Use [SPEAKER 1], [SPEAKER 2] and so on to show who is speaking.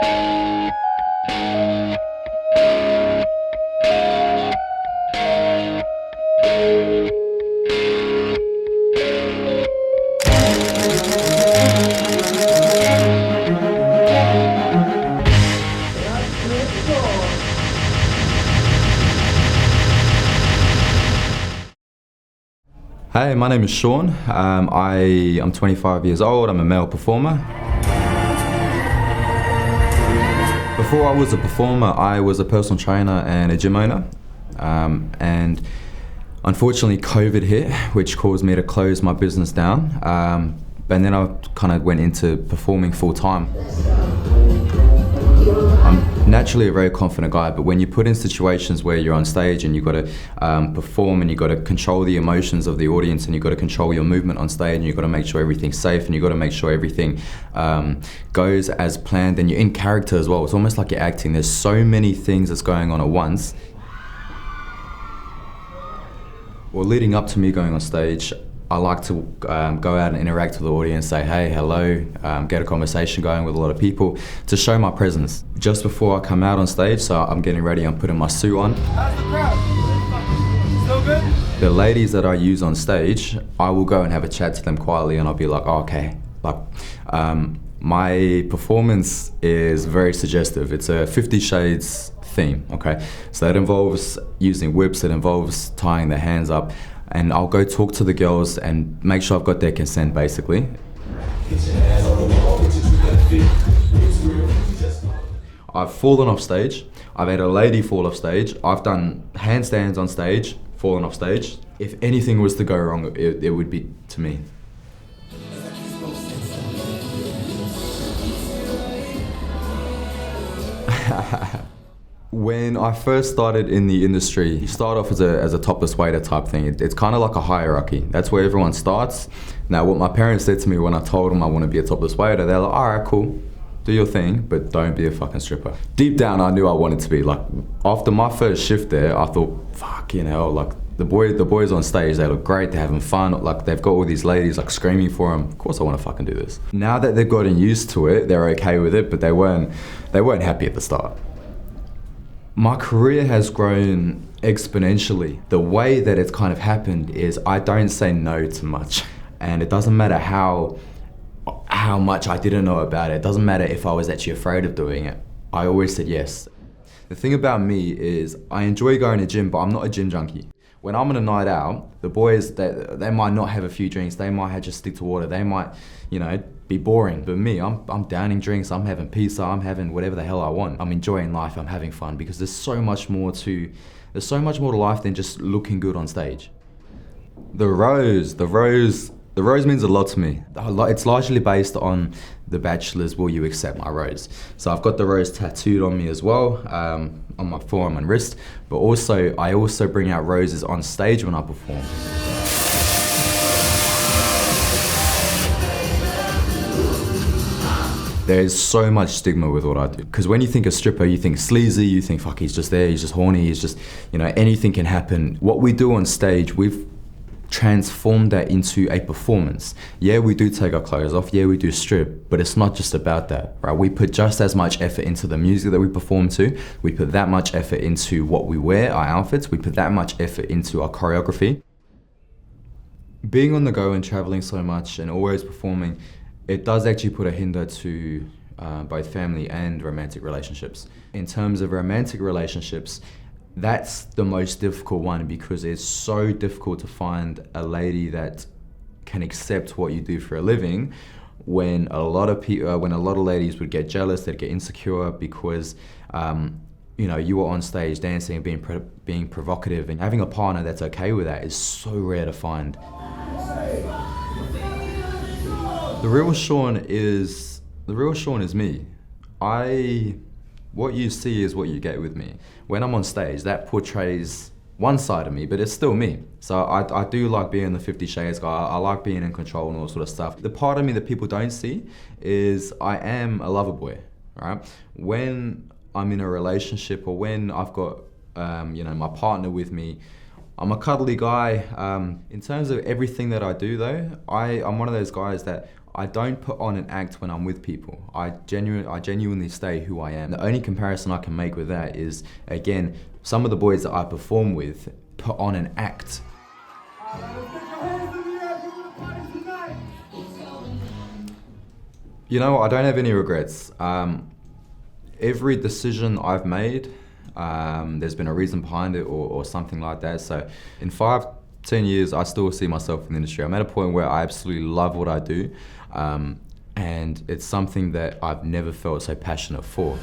[SPEAKER 1] Hey, my name is Sean. I'm 25 years old. I'm a male performer. Before I was a performer, I was a personal trainer and a gym owner. And unfortunately, COVID hit, which caused me to close my business down. And then I kind of went into performing full time. I'm naturally a very confident guy, but when you put in situations where you're on stage and you've got to perform and you've got to control the emotions of the audience and you've got to control your movement on stage and you've got to make sure everything's safe and you've got to make sure everything goes as planned, and you're in character as well. It's almost like you're acting. There's so many things that's going on at once. Well, leading up to me going on stage, I like to go out and interact with the audience, say hey, hello, get a conversation going with a lot of people to show my presence. Just before I come out on stage, so I'm getting ready, I'm putting my suit on.
[SPEAKER 2] How's the crowd? Still good?
[SPEAKER 1] The ladies that I use on stage, I will go and have a chat to them quietly and I'll be like, oh, okay. Like, my performance is very suggestive. It's a 50 Shades theme, okay? So that involves using whips, it involves tying their hands up, and I'll go talk to the girls and make sure I've got their consent, basically. I've fallen off stage. I've had a lady fall off stage. I've done handstands on stage, fallen off stage. If anything was to go wrong, it would be to me. When I first started in the industry, you start off as a topless waiter type thing. It's kind of like a hierarchy. That's where everyone starts. Now, what my parents said to me when I told them I want to be a topless waiter, they're like, all right, cool, do your thing, but don't be a fucking stripper. Deep down, I knew I wanted to be. Like, after my first shift there, I thought, fucking hell, like, the boys on stage, they look great, they're having fun, like they've got all these ladies like screaming for them. Of course I want to fucking do this. Now that they've gotten used to it, they're okay with it, but they weren't happy at the start. My career has grown exponentially. The way that it's kind of happened is I don't say no to much. And it doesn't matter how much I didn't know about it. It doesn't matter if I was actually afraid of doing it. I always said yes. The thing about me is I enjoy going to the gym, but I'm not a gym junkie. When I'm on a night out, the boys, they might not have a few drinks, they might just stick to water, they might, be boring. But me, I'm downing drinks, I'm having pizza, I'm having whatever the hell I want. I'm enjoying life, I'm having fun, because there's so much more to life than just looking good on stage. The rose means a lot to me. It's largely based on The Bachelor's Will You Accept My Rose. So I've got the rose tattooed on me as well, on my forearm and wrist, but I also bring out roses on stage when I perform. There's so much stigma with what I do. Because when you think a stripper, you think sleazy, you think, fuck, he's just there, he's just horny, he's just, anything can happen. What we do on stage, we've transform that into a performance. Yeah, we do take our clothes off, yeah, we do strip, but it's not just about that, right? We put just as much effort into the music that we perform to, we put that much effort into what we wear, our outfits, we put that much effort into our choreography. Being on the go and traveling so much and always performing, it does actually put a hinder to both family and romantic relationships. In terms of romantic relationships, that's the most difficult one, because it's so difficult to find a lady that can accept what you do for a living, when a lot of ladies would get jealous, they'd get insecure because you were on stage dancing and being provocative, and having a partner that's okay with that is so rare to find. The real Sean is me. What you see is what you get with me. When I'm on stage, that portrays one side of me, but it's still me. So I do like being the 50 Shades guy. I like being in control and all sort of stuff. The part of me that people don't see is I am a lover boy, right? When I'm in a relationship or when I've got my partner with me, I'm a cuddly guy. In terms of everything that I do though, I'm one of those guys that I don't put on an act when I'm with people. I genuinely stay who I am. The only comparison I can make with that is, again, some of the boys that I perform with put on an act. You know what, I don't have any regrets. Every decision I've made, there's been a reason behind it or something like that. So in 5-10 years, I still see myself in the industry. I'm at a point where I absolutely love what I do, and it's something that I've never felt so passionate for.